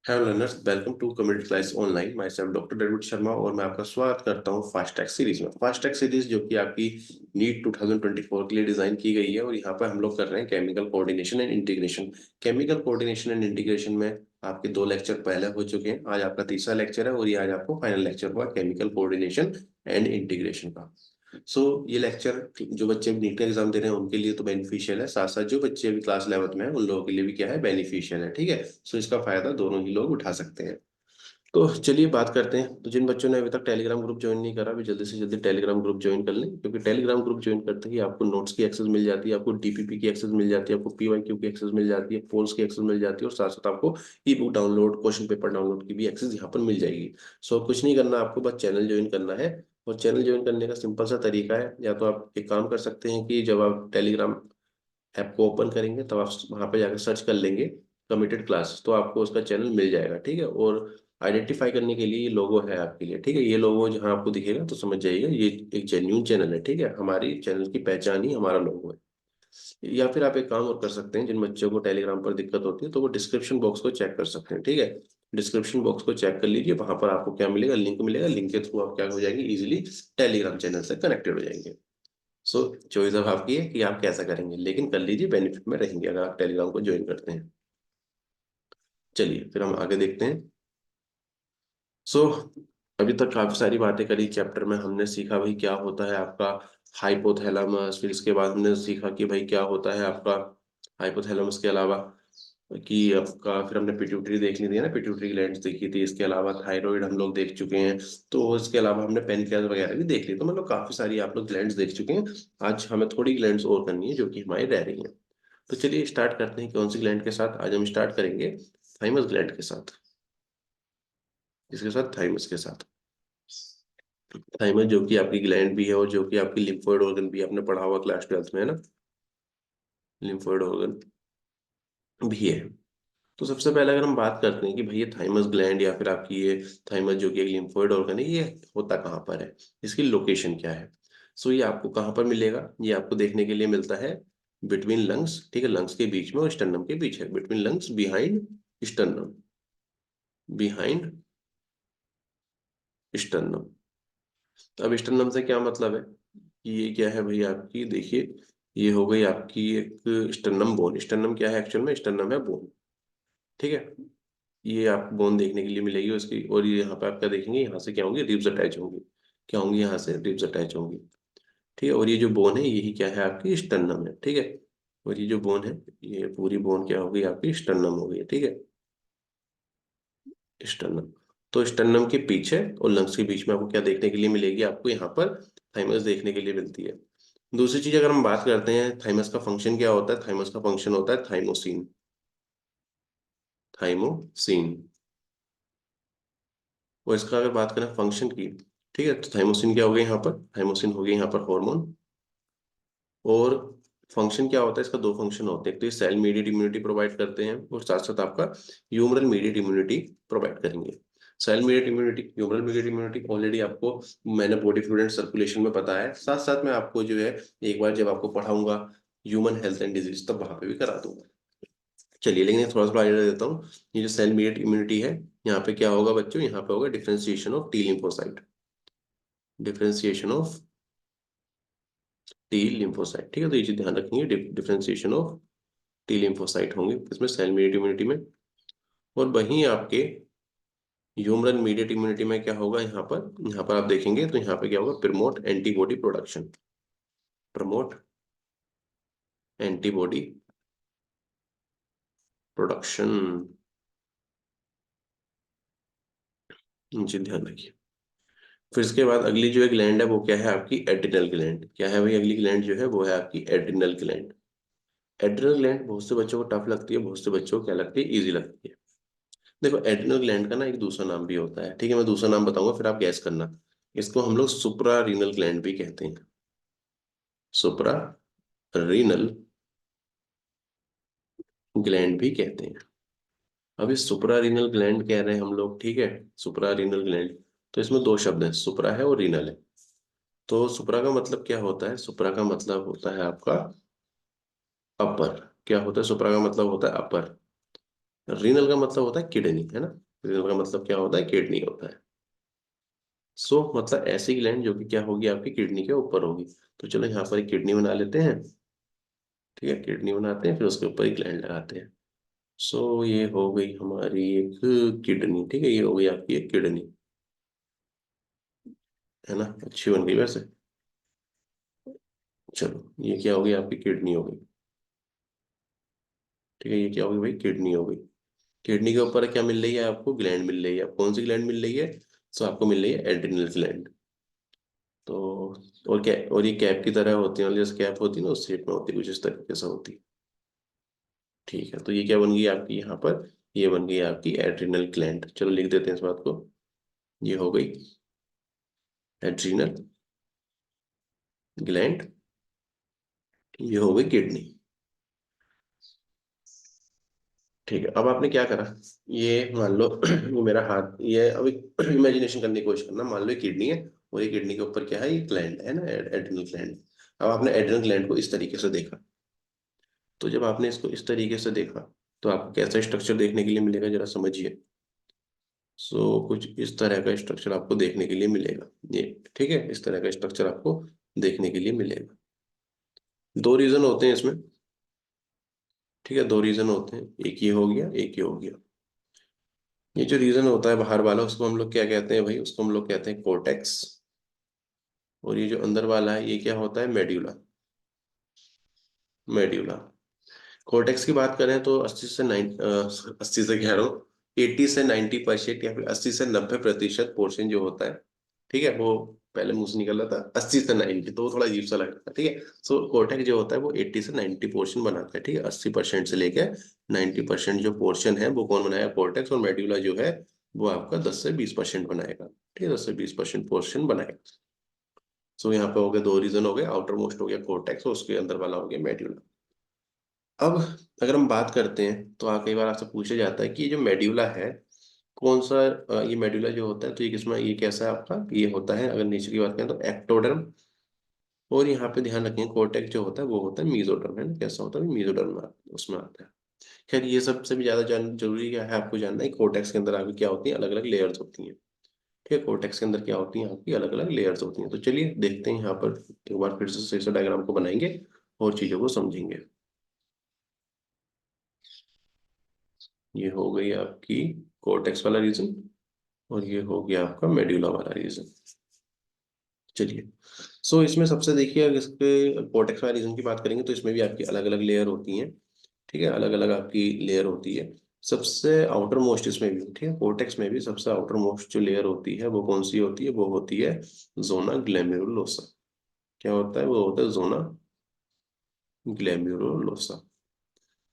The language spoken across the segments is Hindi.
Hello learners, welcome to community class online. My self doctor David Sharma और मैं आपका स्वागत करता हूँ फास्ट ट्रैक सीरीज में। फास्ट ट्रैक सीरीज जो कि आपकी नीट 2024 के लिए डिजाइन की गई है और यहाँ पर हम लोग कर रहे हैं chemical coordination and integration. Chemical coordination and integration में आपके 2 लेक्चर पहले हो चुके हैं। आज आपका तीसरा लेक्चर है और ये आज आपको फाइनल लेक्चर हुआ केमिकल कोऑर्डिनेशन एंड इंटीग्रेशन का। ये लेक्चर जो बच्चे नीट का एग्जाम दे रहे हैं उनके लिए तो बेनिफिशियल है, साथ साथ जो बच्चे अभी क्लास 11th में हैं उन लोगों के लिए भी क्या है, बेनिफिशियल है। ठीक है। इसका फायदा दोनों ही लोग उठा सकते हैं। तो चलिए बात करते हैं। तो जिन बच्चों ने अभी तक टेलीग्राम ग्रुप ज्वाइन नहीं करा, भी जल्दी से जल्दी टेलीग्राम ग्रुप ज्वाइन कर लें, क्योंकि टेलीग्राम ग्रुप ज्वाइन करते ही आपको नोट्स की एक्सेस मिल जाती है, आपको डीपीपी की एक्सेस मिल जाती है, आपको पीवाईक्यू की एक्सेस मिल जाती है, पोल्स की एक्सेस मिल जाती है और साथ साथ आपको ई book download, question paper download की भी एक्सेस यहाँ पर मिल जाएगी। कुछ नहीं करना आपको, बस चैनल ज्वाइन करना है। और चैनल ज्वाइन करने का सिंपल सा तरीका है, या तो आप एक काम कर सकते हैं कि जब आप टेलीग्राम ऐप को ओपन करेंगे तब आप वहां पे जाकर सर्च कर लेंगे कमिटेड क्लास, तो आपको उसका चैनल मिल जाएगा। ठीक है। और आइडेंटिफाई करने के लिए ये लोगो है आपके लिए। ठीक है। ये लोगो जहां आपको दिखेगा तो समझ जाइएगा ये एक जेन्युइन चैनल है। ठीक है। हमारी चैनल की पहचान ही हमारा लोगो है। या फिर आप एक काम और कर सकते हैं, जिन बच्चों को टेलीग्राम पर दिक्कत होती है तो वो डिस्क्रिप्शन बॉक्स को चेक कर सकते हैं। ठीक है। डिस्क्रिप्शन बॉक्स को चेक कर लीजिए, वहां पर आपको क्या मिलेगा, लिंक मिलेगा। लिंक के थ्रू आप क्या हो जाएंगे, इजिली टेलीग्राम चैनल से कनेक्टेड हो जाएंगे। चॉइस अब आपकी है कि आप कैसा करेंगे, लेकिन कर लीजिए, बेनिफिट में रहेंगे अगर आप टेलीग्राम को ज्वाइन करते हैं। चलिए फिर हम आगे देखते हैं। सो अभी तक काफी सारी बातें करी चैप्टर में। हमने सीखा भाई क्या होता है आपका हाइपोथैलेमस, फिर इसके बाद हमने सीखा कि भाई क्या होता है आपका हाइपोथैलेमस के अलावा कि आपका, फिर हमने पिट्यूटरी देख ली थी ना, पिट्यूटरी ग्लैंड्स देखी थी। इसके अलावा थायराइड हम लोग देख चुके हैं। तो इसके अलावा हमने पेनक्रियास वगैरह भी देख ली। तो मतलब काफी सारी आप लोग ग्लैंड्स देख चुके हैं। आज हमें थोड़ी ग्लैंड्स और करनी है जो कि हमारी रह रही हैं। तो चलिए स्टार्ट करते हैं। कौन सी ग्लैंड के साथ? आज हम स्टार्ट करेंगे थाइमस ग्लैंड के साथ। इसके साथ थाइमस के साथ। थाइमस जो कि आपकी ग्लैंड भी है और जो कि आपकी लिम्फोइड ऑर्गन भी है। आपने पढ़ा हुआ क्लास 12th में, है ना, लिम्फोइड ऑर्गन भी है। तो सबसे पहले अगर हम बात करते हैं कि भाई ये थाइमस ग्लैंड या फिर आपकी ये थाइमस जो कि एक लिम्फोइड ऑर्गन है, ये होता कहाँ पर है, इसकी लोकेशन क्या है। ये आपको कहाँ पर मिलेगा, ये आपको देखने के लिए मिलता है बिटवीन लंग्स। ठीक है। लंग्स के बीच में और स्टर्नम के बीच है। Between lungs, behind sternum, behind sternum. अब स्टर्नम से क्या मतलब है कि ये क्या है भाई आपकी, देखिए ये हो गई आपकी एक स्टर्नम बोन। स्टर्नम क्या है एक्चुअल में? स्टर्नम है बोन। ठीक है। ये आपको बोन देखने के लिए मिलेगी उसकी। और ये यहाँ पे आप क्या देखेंगे, यहाँ से क्या होंगी, रिब्स अटैच होंगी। क्या होंगी? यहाँ से रिब्स अटैच होंगी। ठीक है। और ये जो बोन है यही क्या है, आपकी स्टर्नम है। ठीक है। और ये जो बोन है, ये पूरी बोन क्या होगी, आपकी स्टर्नम हो गई। ठीक है। स्टर्नम। तो स्टर्नम के पीछे और लंग्स के बीच में आपको क्या देखने के लिए मिलेगी, आपको यहाँ पर थाइमस देखने के लिए मिलती है। दूसरी चीज अगर हम बात करते हैं थाइमस का फंक्शन क्या होता है, थाइमस का फंक्शन होता है थाइमोसिन। थाइमोसिन। और इसका अगर बात करें फंक्शन की, ठीक है, तो थाइमोसिन क्या हो गया यहाँ पर, थाइमोसिन हो गया यहाँ पर हार्मोन। और फंक्शन क्या होता है इसका, दो फंक्शन होते हैं। एक तो ये सेल मीडिएट इम्यूनिटी प्रोवाइड करते हैं और साथ साथ आपका ह्यूमरल मीडिएट इम्यूनिटी प्रोवाइड करेंगे। Cell mediated immunity, humoral mediated immunity already आपको मैंने बॉडी फ्लूइड एंड सर्कुलेशन में बताया है। साथ साथ में आपको जो है एक बार जब आपको पढ़ाऊंगा ह्यूमन हेल्थ एंड डिजीज, तब वहां पे भी करा दूंगा। चलिए, लेकिन थोड़ा सा आइडिया देता हूँ। ये जो सेल मीडिएट इम्यूनिटी है, यहाँ पे क्या होगा बच्चों, यहाँ पे होगा differentiation of T lymphocyte. Differentiation of T lymphocyte. ठीक है। तो ये चीज ध्यान रखेंगे, डिफरेंशिएशन ऑफ टी लिम्फोसाइट होंगे इसमें सेल मीडिएट इम्यूनिटी में। और वहीं आपके ह्यूमरल मीडिएट इम्यूनिटी में क्या होगा, यहाँ पर आप देखेंगे तो यहाँ पे क्या होगा, promote antibody production. Promote antibody production. जी ध्यान रखिए। फिर इसके बाद अगली जो एक ग्लैंड है वो क्या है, आपकी एड्रिनल ग्लैंड। क्या है भाई अगली ग्लैंड जो है, वो है आपकी एड्रिनल ग्लैंड। एड्रिनल ग्लैंड बहुत से बच्चों को टफ लगती है, बहुत से बच्चों को क्या लगती है, इजी लगती है। देखो एड्रिनल ग्लैंड का ना एक दूसरा नाम भी होता है। ठीक है। मैं दूसरा नाम बताऊंगा फिर आप गैस करना। इसको हम लोग सुप्रा रीनल ग्लैंड भी कहते हैं। सुप्रा रीनल ग्लैंड भी कहते हैं। अब इस सुप्रा रीनल ग्लैंड कह रहे हैं हम लोग। ठीक है। Supra renal gland. तो इसमें दो शब्द हैं, सुप्रा है और रीनल है। तो सुप्रा का मतलब क्या होता है, सुप्रा का मतलब होता है आपका अपर। क्या होता है सुप्रा का मतलब, होता है अपर। रीनल का मतलब होता है किडनी, है ना। रीनल का मतलब क्या होता है, किडनी होता है। सो मतलब ऐसी ग्लैंड जो कि क्या होगी, आपकी किडनी के ऊपर होगी। तो चलो यहाँ पर एक किडनी बना लेते हैं। ठीक है, किडनी बनाते हैं, फिर उसके ऊपर एक ग्लैंड लगाते हैं। सो ये हो गई हमारी एक किडनी। ठीक है, ये हो गई आपकी एक किडनी, है ना। अच्छी बन गई वैसे। चलो ये क्या हो गई, आपकी किडनी हो गई। ठीक है, ये क्या हो गई भाई, किडनी हो गई। किडनी के ऊपर क्या मिल रही है आपको, ग्लैंड मिल रही है। कौन सी ग्लैंड मिल रही है, सो आपको मिल रही है एड्रिनल ग्लैंड। तो और क्या, और ये कैप की तरह होती है, जैसे कैप होती है ना, उस शेप में होती है, कुछ इस तरीके से होती है। ठीक है, तो ये क्या बन गई आपकी यहाँ पर, ये बन गई आपकी एड्रिनल ग्लैंड। चलो लिख देते हैं इस बात को। ये हो गई एड्रिनल ग्लैंड, ये हो गई किडनी। ठीक है, अब आपने क्या करा, ये मान लो ये मेरा हाथ, ये अब इमेजिनेशन करने की कोशिश करना। मान लो ये किडनी है, और ये किडनी के ऊपर क्या है, ये ग्लैंड है ना, एड्रिनल ग्लैंड। अब आपने एड्रिनल ग्लैंड को इस तरीके से देखा। तो जब आपने इसको इस तरीके से देखा, तो आपको कैसा स्ट्रक्चर देखने के लिए मिलेगा, जरा समझिए। सो कुछ इस तरह का स्ट्रक्चर आपको देखने के लिए मिलेगा। ये ठीक है, इस तरह का स्ट्रक्चर आपको देखने के लिए मिलेगा। दो रीजन होते हैं इसमें। ठीक है, दो रीजन होते हैं, एक ये हो गया, एक ये हो गया। ये जो रीजन होता है बाहर वाला, उसको हम लोग क्या कहते हैं भाई, उसको हम लोग कहते हैं कोर्टेक्स। और ये जो अंदर वाला है, ये क्या होता है, मेड्यूला। मेड्यूला। कोर्टेक्स की बात करें तो 80 से कह रहा हूँ, 80 से 90% या फिर 80 से 90% पोर्शन जो होता है, ठीक है, वो पहले मुंह से निकल रहा था 80 से 90, तो वो थोड़ा अजीब सा लग रहा था। ठीक है, सो कोर्टेक्स जो होता है वो 80 से 90 पोर्शन बनाता है। ठीक है, 80% से लेके 90% जो पोर्शन है वो कौन बनाएगा, कोर्टेक्स। और मेड्यूला जो है वो आपका 10 से 20% बनाएगा। ठीक है, 10 से 20% पोर्शन बनाएगा। सो यहाँ पे हो गए दो रीजन, हो गए आउटर मोस्ट हो गया कोर्टेक्स, और उसके अंदर वाला हो गया मेड्यूला। अब अगर हम बात करते हैं, तो कई बार आपसे पूछा जाता है कि ये जो मेड्यूला है, कौन सा, ये मेड्यूला जो होता है, तो ये किसमें, ये कैसा है आपका, ये होता है, अगर नेचर की बात करें तो एक्टोडर्म। और यहाँ पे ध्यान रखें, कोर्टेक्स जो होता है वो होता है मीजोडर्म, है ना, कैसा होता है, मीजोडर्म में उसमें आता है। खैर ये सबसे भी ज्यादा जरूरी क्या है आपको जानना है, कोर्टेक्स के अंदर आपकी क्या होती है, अलग अलग लेयर्स होती हैं। ठीक है, कोर्टेक्स के अंदर क्या होती हैं आपकी, अलग अलग लेयर्स होती हैं। तो चलिए देखते हैं यहाँ पर, एक बार फिर से सही से डायग्राम को बनाएंगे और चीजों को समझेंगे। ये हो गई आपकी कोर्टेक्स वाला रीजन, और ये हो गया आपका मेड्यूला वाला रीजन। चलिए, सो इसमें सबसे देखिए, अगर इसके कोर्टेक्स वाला रीजन की बात करेंगे, तो इसमें भी आपकी अलग अलग लेयर होती हैं। ठीक है, अलग अलग आपकी लेयर होती है। सबसे आउटर मोस्ट इसमें भी, ठीक है, कोर्टेक्स में भी सबसे आउटर मोस्ट जो लेयर होती है वो कौन सी होती है, वो होती है जोना ग्लैम्युरुलोसा। क्या होता है, वो होता है जोना ग्लैम्युरुलोसा।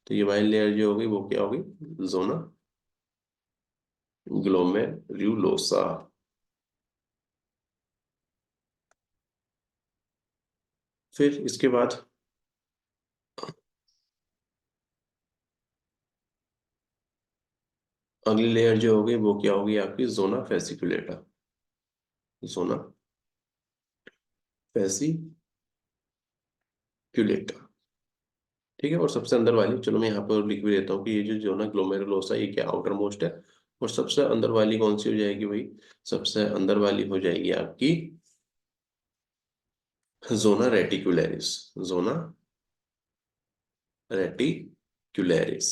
तो ये वाली लेयर जो होगी वो क्या होगी, जोना ग्लोमेरुलोसा। फिर इसके बाद अगली लेयर जो होगी वो क्या होगी आपकी, जोना फेसिकुलेटा। जोना फेसिक्यूलेटा। ठीक है, और सबसे अंदर वाली, चलो मैं यहाँ पर लिख भी देता हूँ कि ये जो जोना ग्लोमेरुलोसा, ये क्या आउटर मोस्ट है। और सबसे अंदर वाली कौन सी हो जाएगी भाई, सबसे अंदर वाली हो जाएगी आपकी जोना रेटिकुलरिस। Zona reticularis.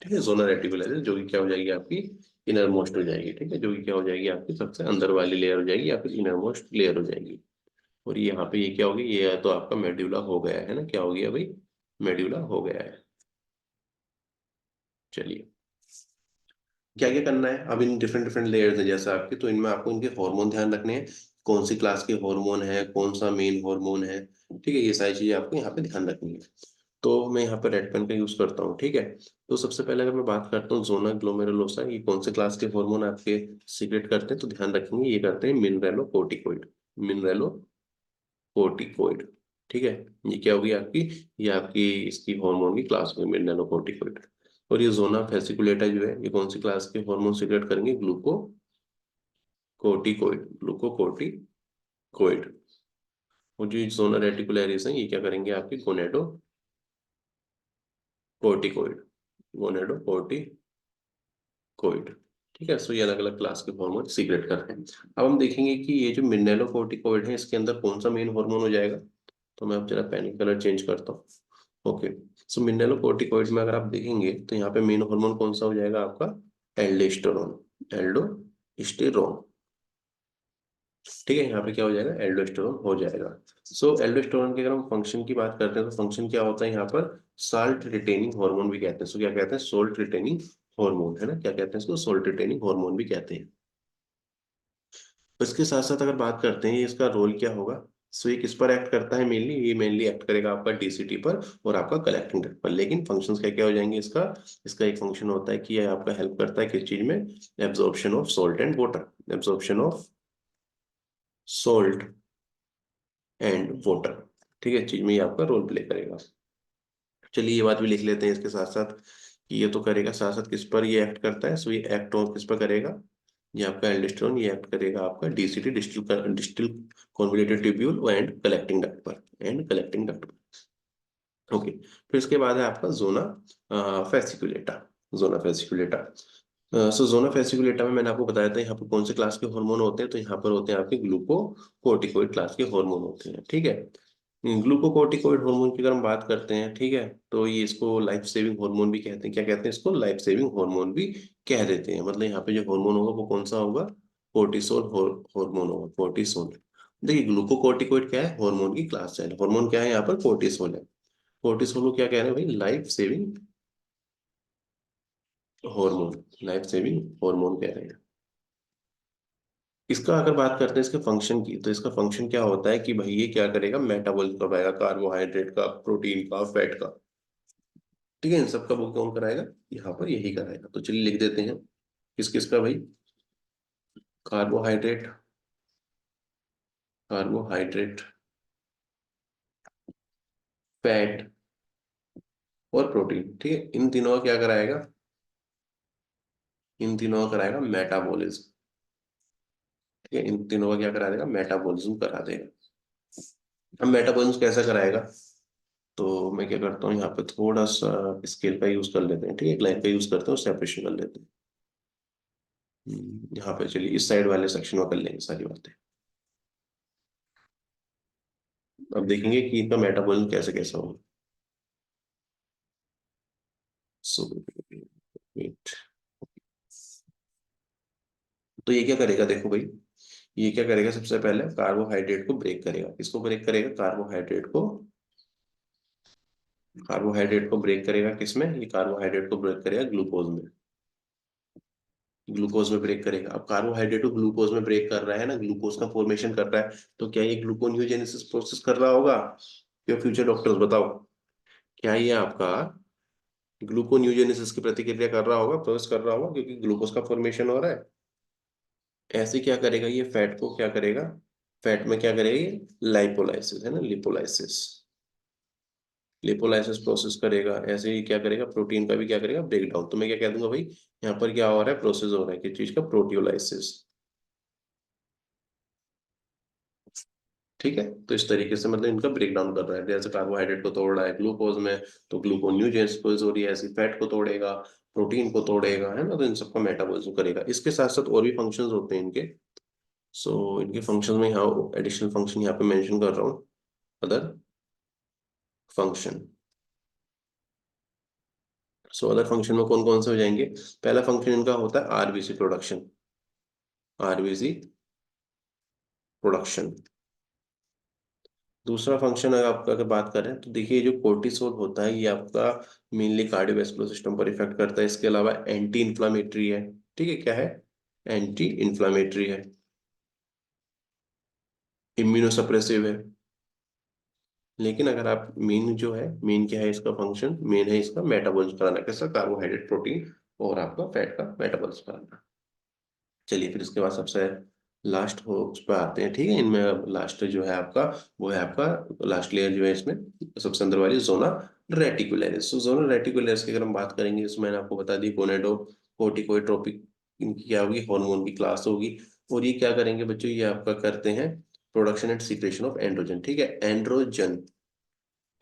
ठीक है, जोना रेटिकुलरिस जो कि क्या हो जाएगी आपकी, इनर मोस्ट हो जाएगी। ठीक है, जो कि क्या हो जाएगी आपकी सबसे अंदर वाली लेयर हो जाएगी, या फिर इनर मोस्ट लेयर हो जाएगी। और यहाँ पे ये क्या होगी, ये तो आपका मेड्यूला हो गया है ना, क्या हो गया भाई, मेड्यूला हो गया है। चलिए, क्या क्या करना है, अब इन डिफरेंट डिफरेंट लेयर्स हैं जैसे आपके, तो इनमें आपको इनके हार्मोन ध्यान रखने हैं, कौन सी क्लास के हार्मोन है, कौन सा मेन हार्मोन है। ठीक है, ये सारी चीजें आपको यहाँ पे ध्यान रखनी है। तो मैं यहाँ पे रेड पेन का यूज करता हूँ। ठीक है, तो सबसे पहले अगर मैं बात करता हूँ जोना ग्लोमेरुलोसा, ये कौन से क्लास के हार्मोन आपके सीक्रेट करते हैं, तो ध्यान रखेंगे ये करते हैं मिनरेलो कोर्टिकोइड। मिनरेलो कोर्टिकोइड। ठीक है, ये क्या होगी आपकी, ये आपकी इसकी हार्मोन की क्लास होगी मिनरेलो कोर्टिकोइड। और ये जोना फेसिकुलेटा जो है, ये कौन सी क्लास के हार्मोन सीक्रेट करेंगे, ग्लूको कोर्टिकोइड, ग्लूकोकोर्टिकोइड। और जो जोना रेटिकुलरिस है, ये क्या करेंगे आपकी गोनेडो कोर्टिकोइड। गोनेडोकोर्टिकोइड। ठीक है, सो ये अलग अलग क्लास के हार्मोन सीक्रेट कर रहे हैं। अब हम देखेंगे कि ये जो मिनरलोकोर्टिकोइड है इसके अंदर कौन सा मेन हार्मोन हो जाएगा। तो मैं अब जरा पेन कलर चेंज करता हूँ। ओके, सो मिनरलोकोर्टिकोइड में अगर आप देखेंगे तो यहाँ पे मेन हार्मोन कौन सा हो जाएगा आपका, एल्डोस्टेरोन। एल्डोस्टेरोन, ठीक है, यहाँ पे क्या हो जाएगा, एल्डोस्टेरोन हो जाएगा। सो एल्डोस्टेरोन की अगर हम फंक्शन की बात करते हैं तो फंक्शन क्या होता है यहाँ पर, साल्ट रिटेनिंग हार्मोन भी कहते हैं। सो क्या कहते हैं, सोल्ट रिटेनिंग हार्मोन, है ना, क्या कहते हैं इसको, सोल्ट रिटेनिंग हार्मोन भी कहते हैं। इसके साथ साथ अगर बात करते हैं ये इसका रोल क्या होगा, सो ये किस पर एक्ट करता है मेनली, ये मेनली एक्ट करेगा आपका डीसीटी पर और आपका कलेक्टिंग डक्ट पर। लेकिन फंक्शंस क्या क्या हो जाएंगे इसका, इसका एक फंक्शन होता है कि ये आपका हेल्प करता है किस चीज में, absorption of salt and water, absorption of salt and water, ठीक है, चीज में ये आपका रोल प्ले करेगा। चलिए ये बात भी लिख लेते हैं इसके साथ साथ कि ये तो करेगा, साथ साथ किस पर ये एक्ट करता है, सो ये एक्ट और किस पर करेगा, ये आपका एल्डोस्टेरोन ये एक्ट करेगा आपका DCT, distal distal convoluted tubule and collecting duct पर, एंड कलेक्टिंग डक्ट पर। ओके, फिर इसके बाद है आपका जोना फेसिकुलेटा। जोना फेसिकुलेटा, सो जोना फेसिकुलेटा में मैंने आपको बताया था यहाँ पर कौन से क्लास के हार्मोन होते हैं, तो यहाँ पर होते हैं आपके ग्लूकोकोर्टिकोइड क्लास के हार्मोन होते हैं। ठीक है, ग्लूकोकोर्टिकोइड हार्मोन की अगर हम बात करते हैं, ठीक है, तो ये इसको लाइफ सेविंग हार्मोन भी कहते हैं। क्या कहते हैं इसको, लाइफ सेविंग हार्मोन भी कह देते हैं। मतलब यहाँ पे जो हार्मोन होगा वो कौन सा होगा, कोर्टिसोल हार्मोन होगा, कोर्टिसोल। देखिए ग्लूकोकोर्टिकोइड क्या है, हार्मोन की क्लास है, हार्मोन क्या है यहाँ पर, कोर्टिसोल है। कोर्टिसोल को क्या कह रहे हैं भाई, life saving hormone, life saving hormone कह रहे हैं। इसका अगर बात करते हैं इसके फंक्शन की, तो इसका फंक्शन क्या होता है कि भाई ये क्या करेगा, मेटाबॉलिज्म करवाएगा, कार्बोहाइड्रेट का, प्रोटीन का, फैट का। ठीक है, इन सब का वो कौन कराएगा, यहाँ पर यही कराएगा। तो चलिए लिख देते हैं किस किस का भाई, कार्बोहाइड्रेट, कार्बोहाइड्रेट, फैट और प्रोटीन। ठीक है, इन तीनों का क्या कराएगा, इन तीनों का कराएगा मेटाबॉलिज्म। ठीक है, इन तीनों का क्या करा देगा, मेटाबॉलिज्म करा देगा। अब मेटाबॉलिज्म कैसा कराएगा, तो मैं क्या करता हूँ यहाँ पे थोड़ा सा स्केल का यूज कर लेते हैं। ठीक है, एक लाइन का यूज करते हैं और सेपरेशन कर लेते हैं। यहाँ पे चलिए इस साइड वाले सेक्शन में कर लेंगे सारी बातें। अब देखेंगे कि इनका मेटाबॉलिज्म कैसे कैसा होगा। सो वेट, तो ये क्या करेगा, देखो भाई, ये क्या करेगा, सबसे पहले कार्बोहाइड्रेट को ब्रेक करेगा। किसको ब्रेक करेगा, कार्बोहाइड्रेट को, कार्बोहाइड्रेट को ब्रेक करेगा किसमें, ये कार्बोहाइड्रेट को ब्रेक करेगा ग्लूकोज में, ग्लूकोज में ब्रेक करेगा। अब कार्बोहाइड्रेट को ग्लूकोज में ब्रेक कर रहा है ना, ग्लूकोज का फॉर्मेशन कर रहा है, तो क्या ये ग्लूकोन्यूजेनेसिस प्रोसेस कर रहा होगा, या फ्यूचर डॉक्टर्स बताओ, क्या ये आपका ग्लूकोन्यूजेनेसिस की प्रतिक्रिया कर रहा होगा, प्रोसेस कर रहा होगा, क्योंकि ग्लूकोज का फॉर्मेशन हो रहा है। ऐसे क्या करेगा, ये फैट को क्या करेगा, फैट में क्या करेगा, ये लाइपोलाइसिस, है ना, लिपोलाइसिस, लिपोलाइसिस प्रोसेस करेगा। ऐसे ही क्या करेगा, प्रोटीन का भी क्या करेगा, ब्रेक डाउन। तो मैं क्या कह दूंगा भाई, यहाँ पर क्या हो रहा है, प्रोसेस हो रहा है किस चीज का, प्रोटियोलाइसिस। ठीक है, तो इस तरीके से मतलब इनका ब्रेक डाउन कर रहा है, जैसे कार्बोहाइड्रेट को तोड़ रहा है ग्लूकोज में, तो ग्लूकोन्यूजेनेसिस हो रही है, ऐसी फैट को तोड़ेगा, प्रोटीन को तोड़ेगा, है ना, तो इन सबका मेटाबॉलिज्म करेगा। इसके साथ साथ और भी फंक्शंस होते हैं इनके। सो इनके फंक्शन में यहाँ एडिशनल फंक्शन यहाँ पे मेंशन कर रहा हूँ, other function. So other function में कौन कौन से हो जाएंगे, पहला फंक्शन इनका होता है आरबीसी प्रोडक्शन, आरबीसी प्रोडक्शन। दूसरा फंक्शन अगर आपका अगर बात करें तो देखिए जो कोर्टिसोल होता है ये आपका मेनली कार्डियोवैस्कुलर सिस्टम पर इफेक्ट करता है। इसके अलावा एंटी इंफ्लामेटरी है। ठीक है, क्या है, एंटी इंफ्लामेटरी है, इम्यूनोसप्रेसिव है। लेकिन अगर आप मेन जो है, मेन क्या है इसका फंक्शन, मेन है इसका मेटाबॉलिज्म कराना, कैसा, कार्बोहाइड्रेट, प्रोटीन और आपका फैट का मेटाबॉलिज्म कराना। चलिए फिर इसके बाद सबसे लास्ट हो उस पर आते हैं। ठीक है, इनमें लास्ट जो है आपका, वो है आपका लास्ट लेयर जो है इसमें, सबसे अंदर वाली जोना रेटिकुलरिस। तो जोना रेटिकुलरिस की अगर हम बात करेंगे, इसमें मैंने आपको बता दी गोनेडो कोर्टिकोट्रोपिक, इनकी क्या होगी, हार्मोन की क्लास होगी। और ये क्या करेंगे बच्चों, ये आपका करते हैं production and secretion of androgen. ठीक है, एंड्रोजन,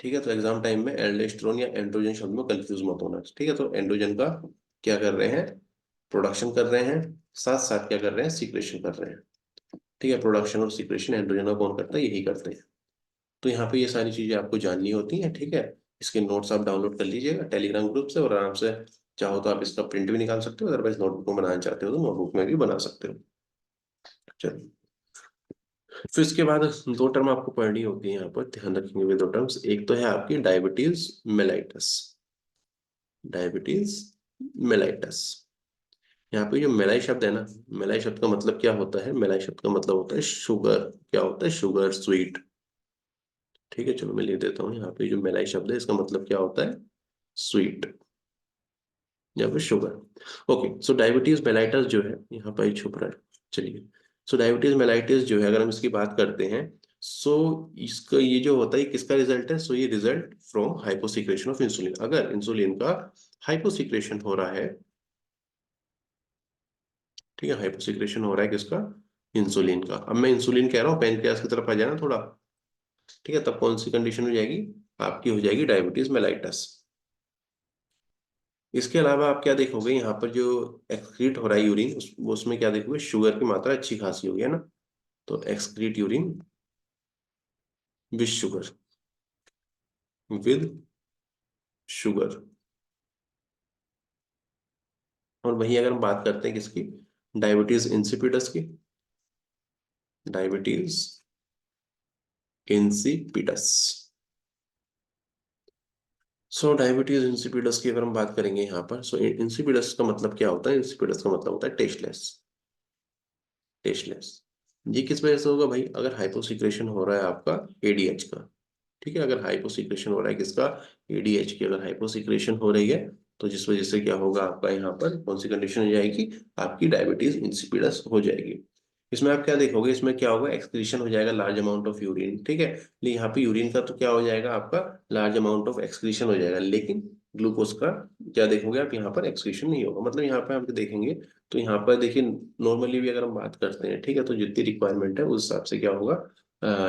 ठीक है, तो एग्जाम टाइम में एल्डोस्टेरोन या एंड्रोजन शब्द में कंफ्यूज मत होना। ठीक है, तो एंड्रोजन का क्या कर रहे हैं, प्रोडक्शन कर रहे हैं, साथ साथ क्या कर रहे हैं, सीक्रेशन कर रहे हैं। ठीक है, प्रोडक्शन और सीक्रेशन एंड्रोजन का कौन करता है, यही करते हैं। तो यहाँ पे ये सारी चीजें आपको जाननी होती हैं। ठीक है, इसके नोट्स आप डाउनलोड कर लीजिएगा टेलीग्राम ग्रुप से, और आराम से चाहो तो आप इसका प्रिंट भी निकाल सकते हो, अदरवाइज नोटबुक में बनाना चाहते हो तो नोटबुक में भी बना सकते हो। चलिए, फिर इसके बाद दो टर्म आपको पढ़नी होती है, यहाँ पर ध्यान रखेंगे वे दो टर्म्स। एक तो है आपकी डायबिटीज मेलाइटस, डायबिटीज मेलाइटस। यहाँ पे जो मेलाई शब्द है ना, मेलाई शब्द का मतलब क्या होता है, मेलाई शब्द का मतलब होता है शुगर। क्या होता है, शुगर, स्वीट। ठीक है, चलो मैं लिख देता हूँ यहाँ पे, जो मेलाई शब्द है इसका मतलब क्या होता है, स्वीट या फिर शुगर। ओके, सो डायबिटीज मेलाइटस जो है यहाँ पर ही छुप रहा है। चलिए, सो डायबिटीज मेलाइटिस जो है, अगर हम इसकी बात करते हैं, सो इसका ये जो होता है किसका रिजल्ट है, सो ये result from hyposecretion of insulin. अगर इंसुलिन का हाइपोसिक्रेशन हो रहा है, ठीक है, हाइपोसिक्रेशन हो रहा है किसका, इंसुलिन का। अब मैं इंसुलिन कह रहा हूँ, पैनक्रियास की तरफ आ जाना थोड़ा। ठीक है, तब कौन सी कंडीशन हो जाएगी, आपकी हो जाएगी डायबिटीज मेलाइटस। इसके अलावा आप क्या देखोगे, यहाँ पर जो एक्सक्रीट हो रहा है यूरिन, उसमें क्या देखोगे, शुगर की मात्रा अच्छी खासी होगी, है ना। तो excrete urine with sugar, with sugar. और वहीं अगर हम बात करते हैं किसकी, डायबिटीज इंसिपिडस की, डायबिटीज इंसिपिडस। सो डायबिटीज इंसिपिडस की अगर हम बात करेंगे यहाँ पर, सो इंसिपिडस का मतलब क्या होता है, इंसिपिडस का मतलब होता है टेस्टलेस, टेस्टलेस। ये किस वजह से होगा भाई, अगर हाइपोसिक्रेशन हो रहा है आपका एडीएच का। ठीक है, अगर हाइपोसिक्रेशन हो रहा है किसका, एडीएच की अगर हाइपोसिक्रेशन हो रही है, तो जिस वजह से क्या होगा आपका, यहाँ पर कौन सी कंडीशन हो जाएगी, आपकी डायबिटीज इंसिपिडस हो जाएगी। इसमें आप क्या देखोगे, इसमें क्या होगा, एक्सक्रीशन हो जाएगा लार्ज अमाउंट ऑफ यूरिन। ठीक है, लेकिन यहाँ पे यूरिन का तो क्या हो जाएगा आपका, लार्ज अमाउंट ऑफ एक्सक्रीशन हो जाएगा, लेकिन ग्लूकोज का क्या देखोगे आप, यहाँ पर एक्सक्रीशन नहीं होगा। मतलब यहाँ पे आप देखेंगे, तो यहाँ पर देखिए, नॉर्मली भी अगर हम बात करते हैं, ठीक है, तो जितनी रिक्वायरमेंट है उस हिसाब से क्या होगा,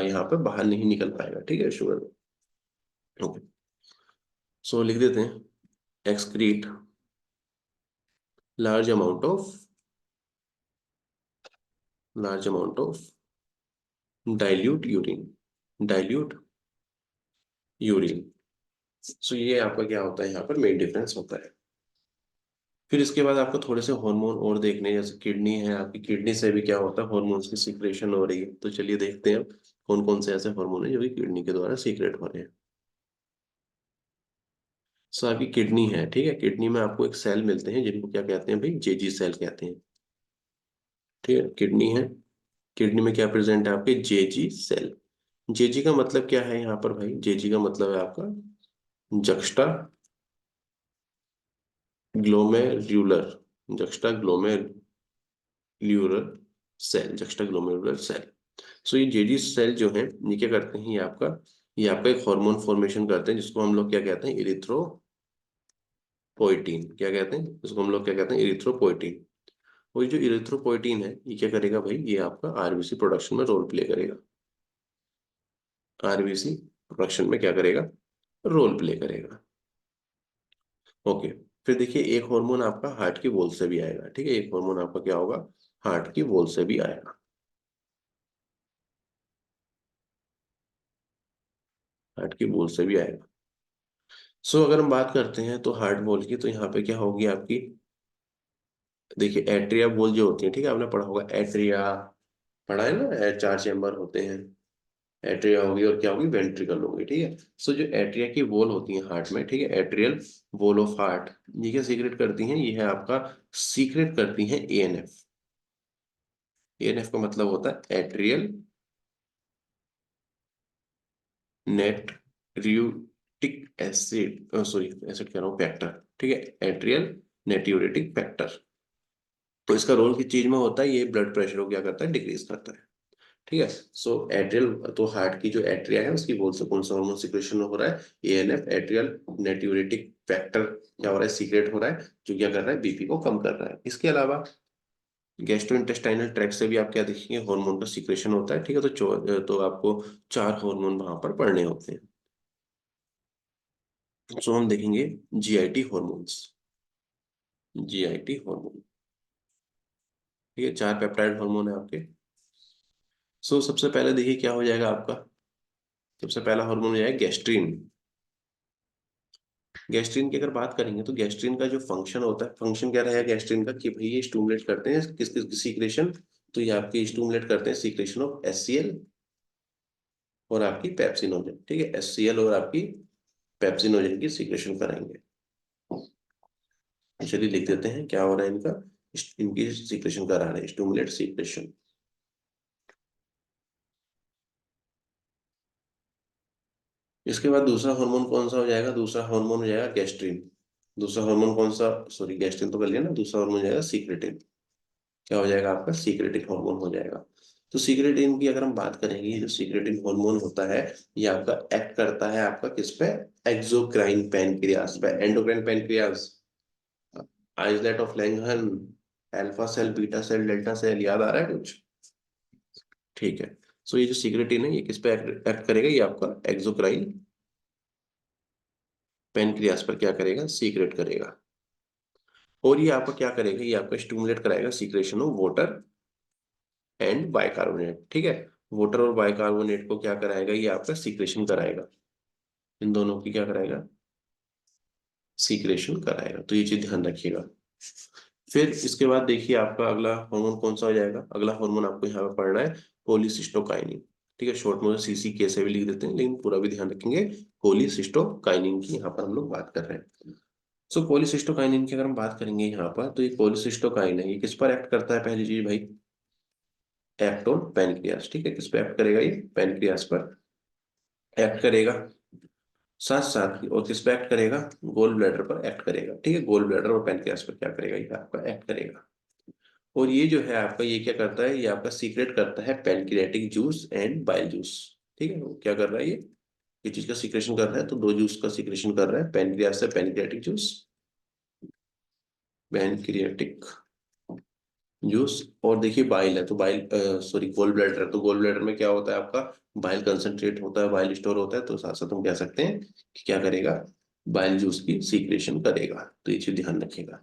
यहाँ पर बाहर नहीं निकल पाएगा। ठीक है, शुगर। ओके, सो लिख देते हैं, excrete large amount of, large amount of dilute urine, dilute urine. So ये आपका क्या होता है, यहाँ पर मेन डिफरेंस होता है। फिर इसके बाद आपको थोड़े से हार्मोन और देखने हैं, जैसे किडनी है आपकी, किडनी से भी क्या होता है, हार्मोन्स की सीक्रेशन हो रही है। तो चलिए देखते हैं कौन कौन से ऐसे हार्मोन है जो कि किडनी के द्वारा सीक्रेट हो रहे हैं। सो आपकी किडनी है, ठीक है, किडनी में आपको एक सेल मिलते हैं जिनको क्या कहते हैं भाई, जेजी सेल कहते हैं। ठीक है, किडनी है, किडनी में क्या प्रेजेंट है आपके, जेजी सेल। जेजी का मतलब क्या है यहाँ पर भाई, जेजी का मतलब है आपका juxta glomerular, juxta glomerular cell, juxta glomerular cell. So ये जेडी सेल जो है, ये क्या करते हैं, ये आपका एक हार्मोन फॉर्मेशन करते हैं, जिसको हम लोग क्या कहते हैं, इरिथ्रोपोइटीन। क्या कहते हैं इसको हम लोग, क्या कहते हैं, इरिथ्रोपोइटीन। और ये जो इरिथ्रोपोइटीन है, ये क्या करेगा भाई, ये आपका आरबीसी प्रोडक्शन में रोल प्ले करेगा, आरबीसी प्रोडक्शन में क्या करेगा, रोल प्ले करेगा। ओके, फिर देखिए एक हार्मोन आपका हार्ट की वॉल से भी आएगा। ठीक है, एक हार्मोन आपका क्या होगा, हार्ट की वॉल से भी आएगा, हार्ट की वॉल से भी आएगा। सो अगर हम बात करते हैं तो हार्ट वॉल की, तो यहाँ पे क्या होगी आपकी, देखिए एट्रिया वॉल जो होती है, ठीक है, आपने पढ़ा होगा एट्रिया, पढ़ा है ना, चार चेम्बर होते हैं। एट्रिया होगी और क्या होगी, वेंट्रिकल होगी। ठीक है, सो जो एट्रिया की वॉल होती है हार्ट में, ठीक है, एट्रियल वॉल ऑफ हार्ट, ये क्या सीक्रेट करती हैं, ये है आपका, सीक्रेट करती हैं एएनएफ। एएनएफ का मतलब होता है एट्रियल नेट्रियूटिक एसिड, सॉरी एसिड कह रहा हूँ, फैक्टर। ठीक है, एट्रियल नेट्रियूटिक फैक्टर। तो इसका रोल किस चीज में होता है, ये ब्लड प्रेशर को क्या करता है, डिक्रीज करता है। ठीक है, सो एट्रियल, तो हार्ट की जो एट्रिया है उसकी वॉल से कौन सा हार्मोन सिक्रेशन हो रहा है, एएनएफ, एट्रियल नेट्रियूरेटिक फैक्टर क्या हो रहा है, सीक्रेट हो रहा है, जो क्या कर रहा है, बीपी को कम कर रहा है। इसके अलावा गैस्ट्रोइंटेस्टाइनल ट्रैक्ट से भी आप क्या देखेंगे, हार्मोन का सिक्रेशन होता है। ठीक है, तो आपको चार हार्मोन वहां पर पढ़ने होते हैं। सो हम देखेंगे जीआईटी हॉर्मोन्स। जीआईटी हार्मोन, ठीक है, 4 पेप्टाइड हार्मोन है आपके। सो सबसे पहले देखिए क्या हो जाएगा आपका। सबसे पहला हार्मोन हो जाएगा गैस्ट्रीन। गैस्ट्रीन की अगर बात करेंगे तो गैस्ट्रीन का जो फंक्शन होता है, फंक्शन क्या रहेगा गैस्ट्रीन का, कि भाई ये स्टिमुलेट करते हैं किस किस सीक्रेशन। तो ये आपके स्टिमुलेट करते हैं सीक्रेशन ऑफ एचसीएल और आपकी पेप्सिनोजन, ठीक है, एचसीएल और आपकी पेप्सिनोजन की सीक्रेशन कराएंगे। चलिए लिख देते हैं क्या हो रहा है इनका। इनकी सीक्रेशन करा रहे हैं, स्टिमुलेट सीक्रेशन। इसके बाद दूसरा हार्मोन कौन सा हो जाएगा, दूसरा हार्मोन हो जाएगा गैस्ट्रिन। दूसरा हार्मोन कौन सा, सॉरी गैस्ट्रिन तो कर लिया ना, दूसरा हार्मोन हो जाएगा सीक्रेटिन। क्या हो जाएगा आपका, सीक्रेटिन हार्मोन हो जाएगा। तो सीक्रेटिन की अगर हम बात करेंगे, ये जो सीक्रेटिन हार्मोन होता है ये आपका एक्ट करता है आपका किस पे, एक्सोक्राइन पैनक्रियास पे, endocrine pancreas, islet of Langerhans, alpha cell, beta cell, delta cell, याद आ रहा है कुछ। ठीक है। सो ये जो सीक्रेटिन है ये किस पे एक्ट करेगा, ये आपका एक्सोक्राइन पैनक्रियास पर क्या करेगा, सीक्रेट करेगा। और ये आपका क्या करेगा, ये आपका स्टिमुलेट कराएगा secretion of water and bicarbonate, ठीक है। वाटर और बाइकार्बोनेट को क्या कराएगा, ये आपका सीक्रेशन कराएगा। इन दोनों की क्या कराएगा, सीक्रेशन कराएगा। तो ये चीज ध्यान रखिएगा। फिर इसके बाद देखिए आपका अगला हार्मोन कौन सा हो जाएगा। अगला हार्मोन आपको यहाँ पे पढ़ना है कोलिसिस्टोकाइनिन, ठीक है, शॉर्ट में सीसी के से भी लिख देते हैं लेकिन पूरा भी ध्यान रखेंगे। कोलिसिस्टोकाइनिन की यहाँ पर हम लोग बात कर रहे हैं। सो कोलिसिस्टोकाइनिन की अगर हम बात करेंगे यहाँ पर, तो ये कोलिसिस्टोकाइन है, ये किस पर एक्ट करता है, पहली चीज भाई एक्ट ऑन पैनक्रियास, ठीक है, किस पे एक्ट करेगा, ये पैनक्रियास पर एक्ट करेगा। साथ साथ और किस पे एक्ट करेगा, गोल ब्लैडर पर एक्ट करेगा, ठीक है, गोल ब्लैडर और पैनक्रियास पर क्या करेगा, ये आपका एक्ट करेगा। और ये जो है आपका ये क्या करता है, ये आपका सीक्रेट करता है pancreatic juice and bile juice, ठीक है। वो क्या कर रहा है, ये चीज का सीक्रेशन कर रहा है, तो दो जूस का सीक्रेशन कर रहा है, पैनक्रियास से पैनक्रियाटिक जूस, पैनक्रियाटिक जूस। और देखिए बाइल है तो बाइल, सॉरी गोल ब्लैडर है तो गोल ब्लैडर में क्या होता है आपका, बाइल कंसंट्रेट होता है, बाइल स्टोर होता है, तो साथ साथ हम कह सकते हैं कि क्या करेगा, बाइल जूस की सीक्रेशन करेगा। तो ये चीज ध्यान रखिएगा।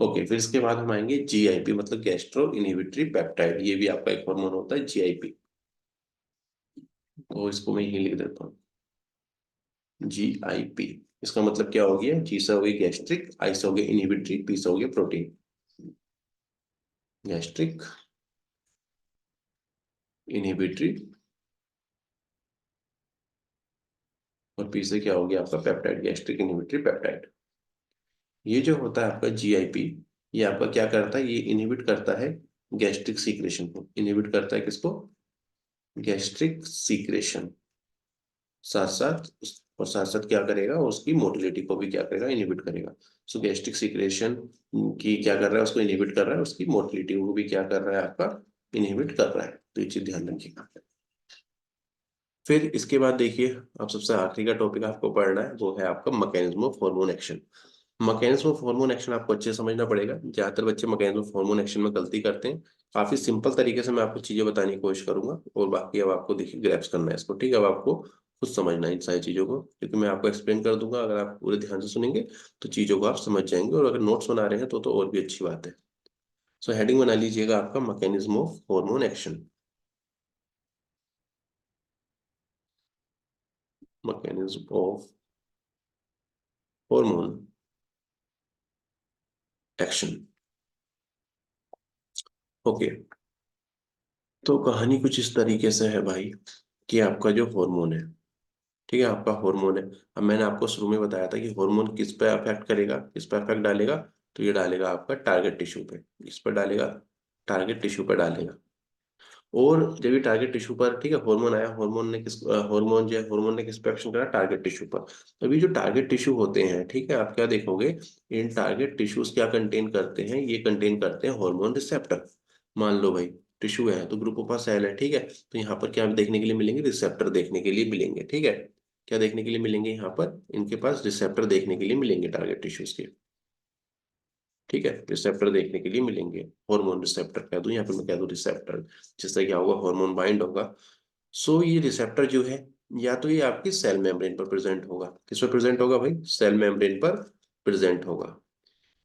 ओके, फिर इसके बाद हम आएंगे जीआईपी, मतलब गैस्ट्रो इनहिबिटरी पेप्टाइड। ये भी आपका एक हार्मोन होता है जीआईपी। तो इसको मैं यही लिख देता हूँ, जीआईपी। इसका मतलब क्या हो गया, जी से हो गई गैस्ट्रिक, आई से हो गया इनहिबिटरी, पी से हो गया प्रोटीन। गैस्ट्रिक इनहिबिटरी और पी से क्या हो गया आपका पेप्टाइड, गैस्ट्रिक इनहिबिटरी पेप्टाइड। ये जो होता है आपका जीआईपी, ये आपका क्या करता है, ये इनहिबिट करता है गैस्ट्रिक सीक्रेशन को, इनहिबिट करता है किसको, गैस्ट्रिक सीक्रेशन। साथ साथ और साथ साथ क्या करेगा, उसकी मोटिलिटी को भी क्या करेगा, इनहिबिट करेगा। सो गैस्ट्रिक सीक्रेशन की क्या कर रहा है, उसको इनहिबिट कर रहा है, उसकी मोटिलिटी को भी क्या कर रहा है आपका, इनहिबिट कर रहा है। तो ये चीज ध्यान रखिएगा। फिर इसके बाद देखिए, अब सबसे आखिरी का टॉपिक आपको पढ़ना है, वो है आपका mechanism of hormone action. Mechanism of hormone action आपको अच्छे से समझना पड़ेगा। ज्यादातर बच्चे मैकेनिज्म ऑफ हार्मोन एक्शन में गलती करते हैं। काफी सिंपल तरीके से मैं आपको चीजें बताने की कोशिश करूंगा, और बाकी अब आपको देखिए ग्रैप्स करना है इसको, ठीक है। अब आपको खुद समझना है इन सारी चीजों को, क्योंकि मैं आपको एक्सप्लेन कर दूंगा। अगर आप पूरे ध्यान से सुनेंगे तो चीजों को आप समझ जाएंगे, और अगर नोट्स बना रहे हैं तो और भी अच्छी बात है। सो हेडिंग बना लीजिएगा आपका mechanism of hormone action. Mechanism of hormone action. Okay, तो कहानी कुछ इस तरीके से है भाई, कि आपका जो हार्मोन है, ठीक है, आपका हार्मोन है। अब मैंने आपको शुरू में बताया था कि हार्मोन किस पे अफेक्ट करेगा, किस पे अफेक्ट डालेगा, तो ये डालेगा आपका टारगेट टिश्यू पे, इस पर डालेगा, टारगेट टिश्यू पे डालेगा। और जब ये टारगेट टिश्यू पर, ठीक है, हार्मोन आया, हार्मोन ने किस पे एक्शन करा, टारगेट टिश्यू पर। अभी जो टारगेट टिश्यू होते हैं, ठीक है, आप क्या देखोगे, इन टारगेट टिश्यूज क्या कंटेन करते हैं, ये कंटेन करते हैं हार्मोन रिसेप्टर। मान लो भाई टिश्यू है तो ग्रुप ऑफ सेल है, ठीक है, तो यहाँ पर क्या देखने के लिए मिलेंगे, रिसेप्टर देखने के लिए मिलेंगे, ठीक है। क्या देखने के लिए मिलेंगे, यहाँ पर इनके पास रिसेप्टर देखने के लिए मिलेंगे टारगेट टिश्यूज के, ठीक है, रिसेप्टर देखने के लिए मिलेंगे। हार्मोन रिसेप्टर कह दूं, या फिर मैं कह दूं रिसेप्टर, जिससे क्या होगा, हार्मोन बाइंड होगा। सो ये रिसेप्टर जो है या तो ये आपकी सेल मेम्ब्रेन पर प्रेजेंट होगा, किस पर प्रेजेंट होगा भाई, सेल मेम्ब्रेन पर प्रेजेंट होगा।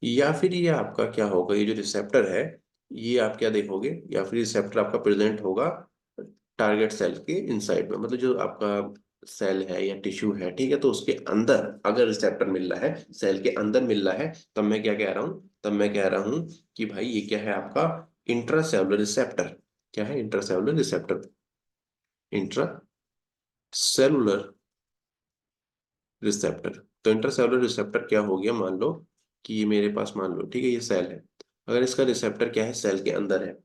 या फिर ये आपका क्या होगा, ये जो रिसेप्टर है ये आप क्या देखोगे, या फिर रिसेप्टर आपका प्रेजेंट होगा टारगेट सेल के इनसाइड में, मतलब जो आपका सेल है या टिश्यू है, ठीक है, तो उसके अंदर अगर रिसेप्टर मिल रहा है, सेल के अंदर मिल रहा है, तब मैं क्या कह रहा हूँ, तब मैं कह रहा हूँ कि भाई ये क्या है आपका इंट्रासेलुलर रिसेप्टर। क्या है, इंट्रासेलुलर रिसेप्टर, इंट्रासेलुलर रिसेप्टर। तो इंट्रासेलुलर रिसेप्टर क्या हो गया, मान लो कि ये मेरे पास, मान लो ठीक है ये सेल है, अगर इसका रिसेप्टर क्या है सेल के अंदर है,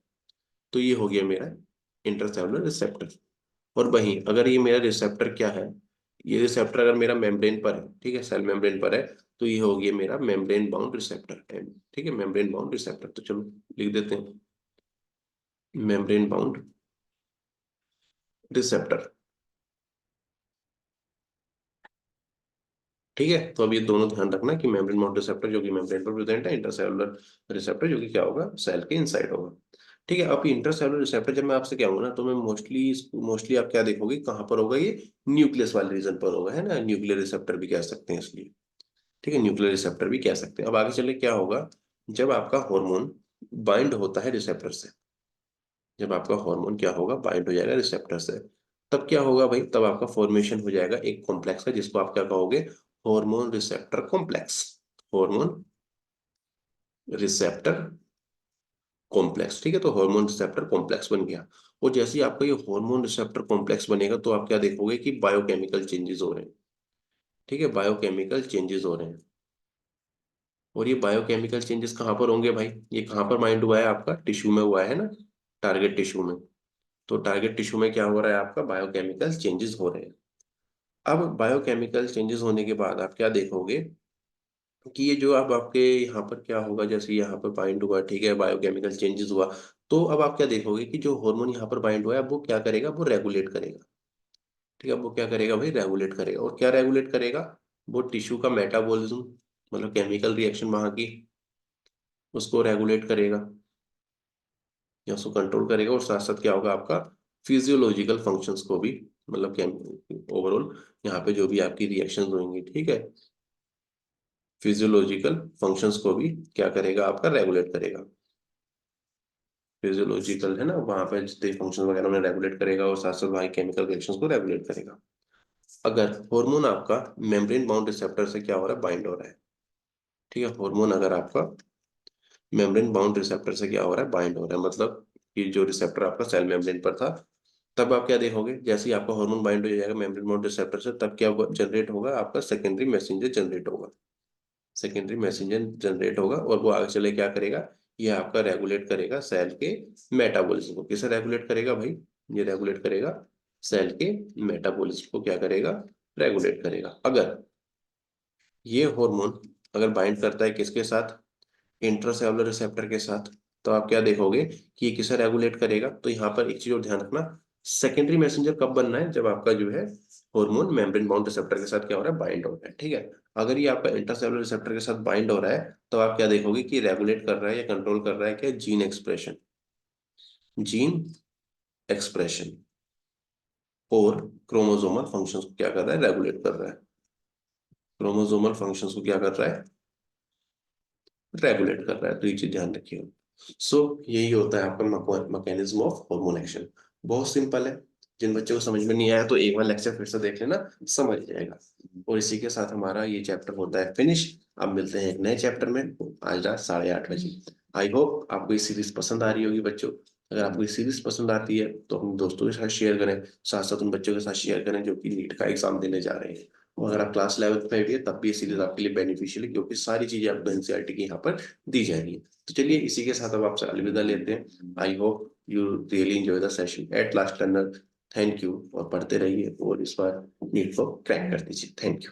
तो ये हो गया मेरा इंट्रासेलुलर रिसेप्टर। और वहीं अगर ये मेरा रिसेप्टर क्या है, ये रिसेप्टर अगर मेरा मेम्ब्रेन पर है, ठीक है, सेल मेम्ब्रेन पर है, तो ये हो गया मेरा मेम्ब्रेन बाउंड रिसेप्टर, ठीक है, मेम्ब्रेन बाउंड रिसेप्टर। तो चलो लिख देते हैं मेम्ब्रेन बाउंड रिसेप्टर। ठीक है, तो अब ये दोनों ध्यान रखना कि मेम्ब्रेन बाउंड रिसेप्टर जो कि मेम्ब्रेन पर प्रेजेंट है, इंटरसेलुलर रिसेप्टर जो कि क्या होगा, सेल के इनसाइड होगा। ठीक है, अब इंटरसेलुलर रिसेप्टर जब मैं आपसे कहूंगा ना, तो मैं मोस्टली मोस्टली आप क्या देखोगे, कहाँ पर होगा ये, न्यूक्लियस वाले रीजन पर होगा, है ना, न्यूक्लियर रिसेप्टर भी कह सकते हैं इसलिए। ठीक है, न्यूक्लियर रिसेप्टर भी कह सकते हैं। अब आगे चले क्या होगा, जब आपका हार्मोन बाइंड होता है रिसेप्टर से, जब आपका हार्मोन क्या होगा, बाइंड हो जाएगा रिसेप्टर से, तब क्या होगा भाई, तब आपका फॉर्मेशन हो जाएगा एक कॉम्प्लेक्स का, जिसको आप क्या कहोगे, hormone receptor complex. Hormone receptor complex, ठीक है, तो हार्मोन रिसेप्टर कॉम्प्लेक्स बन गया। और जैसे ही आपका ये हार्मोन रिसेप्टर कॉम्प्लेक्स बनेगा, तो आप क्या देखोगे कि बायोकेमिकल चेंजेस हो रहे हैं। ठीक है, बायोकेमिकल चेंजेस हो रहे हैं। और ये बायोकेमिकल चेंजेस कहाँ पर होंगे भाई, ये कहाँ पर माइंड हुआ है, आपका टिश्यू में हुआ है ना, टारगेट टिश्यू में। तो टारगेट टिश्यू में क्या हो रहा है, आपका बायोकेमिकल चेंजेस हो रहे हैं। अब बायोकेमिकल चेंजेस होने के बाद आप क्या देखोगे कि ये जो अब आपके यहाँ पर क्या होगा, जैसे यहाँ पर बाइंड हुआ, ठीक है, बायोकेमिकल चेंजेस हुआ, तो अब आप क्या देखोगे कि जो हार्मोन यहाँ पर बाइंड हुआ है, अब वो क्या करेगा, वो रेगुलेट करेगा। ठीक है, अब वो क्या करेगा भाई, रेगुलेट करेगा। और क्या रेगुलेट करेगा, वो टिश्यू का मेटाबॉलिज्म, मतलब केमिकल रिएक्शन वहां की, उसको रेगुलेट करेगा या उसको कंट्रोल करेगा। और साथ साथ क्या होगा, आपका फिजियोलॉजिकल फंक्शंस को भी, मतलब क्या ओवरऑल यहाँ पे जो भी आपकी रिएक्शंस होंगी, ठीक है, फिजियोलॉजिकल फंक्शंस को भी क्या करेगा, आपका रेगुलेट करेगा। फिजियोलॉजिकल है ना, वहां पे जितने फंक्शन वगैरह उन्हें रेगुलेट करेगा, और साथ साथ वहाँ केमिकल रिएक्शंस को रेगुलेट करेगा। अगर हार्मोन आपका मेम्ब्रेन बाउंड रिसेप्टर से क्या हो रहा है, बाइंड हो रहा है। ठीक है, हार्मोन अगर आपका मेम्ब्रेन बाउंड रिसेप्टर से क्या हो रहा है, बाइंड हो रहा है, मतलब कि जो रिसेप्टर आपका सेल मेम्ब्रेन पर था, तब आप क्या देखोगे, जैसे ही आपका हार्मोन बाइंड हो जाएगा मेम्ब्रेन बाउंड रिसेप्टर से, तब क्या जनरेट होगा, आपका सेकेंडरी मैसेंजर जनरेट होगा। सेकेंडरी मैसेंजर जनरेट होगा, और वो आगे चले क्या करेगा, ये आपका रेगुलेट करेगा सेल के मेटाबॉलिज्म को। किसे रेगुलेट करेगा भाई, ये रेगुलेट करेगा सेल के मेटाबॉलिज्म को, क्या करेगा, रेगुलेट करेगा। अगर ये हार्मोन अगर बाइंड करता है किसके साथ, इंट्रासेलुलर रिसेप्टर के साथ, तो आप क्या देखोगे कि ये किसे रेगुलेट करेगा। तो यहाँ पर एक चीज और ध्यान रखना, सेकेंडरी मैसेंजर कब बनना है, जब आपका जो है हार्मोन मेम्ब्रेन बाउंड रिसेप्टर के साथ क्या हो रहा है, बाइंड हो रहा है। ठीक है, अगर ये आपका इंट्रासेलुलर रिसेप्टर के साथ बाइंड हो रहा है, तो आप क्या देखोगे कि रेगुलेट कर रहा है या कंट्रोल कर रहा है क्या, जीन एक्सप्रेशन, जीन एक्सप्रेशन, और क्रोमोसोमल फंक्शंस को क्या कर रहा है, रेगुलेट कर रहा है। क्रोमोसोमल फंक्शंस को क्या कर रहा है, रेगुलेट कर रहा है। तो ये चीज ध्यान रखिए। सो यही होता है आपका मैकेनिज्म ऑफ हार्मोन एक्शन। बहुत सिंपल है, जिन बच्चों को समझ में नहीं आया तो एक बार लेक्चर फिर से देख लेना, समझ जाएगा। और इसी के साथ हमारा ये चैप्टर होता है फिनिश। अब मिलते हैं एक नए चैप्टर में, आज रात 8:30 बजे। आई होप आपको ये सीरीज पसंद आ रही होगी बच्चों। अगर आपको ये सीरीज पसंद आती है तो अपने दोस्तों के साथ शेयर करें, साथ साथ उन बच्चों के साथ शेयर करें जो कि नीट का एग्जाम देने जा रहे हैं। और अगर आप क्लास 11th में भी है, तब भी ये सीरीज आपके लिए बेनिफिशियल है, क्योंकि सारी चीजें आपको एनसीईआरटी की यहाँ पर दी जाएंगी। तो चलिए इसी के साथ अब आपसे अलविदा लेते हैं। I hope you really enjoy the session at last learner. Thank you, और पढ़ते रहिए और इस बार नीट को क्रैक कर दीजिए। Thank you.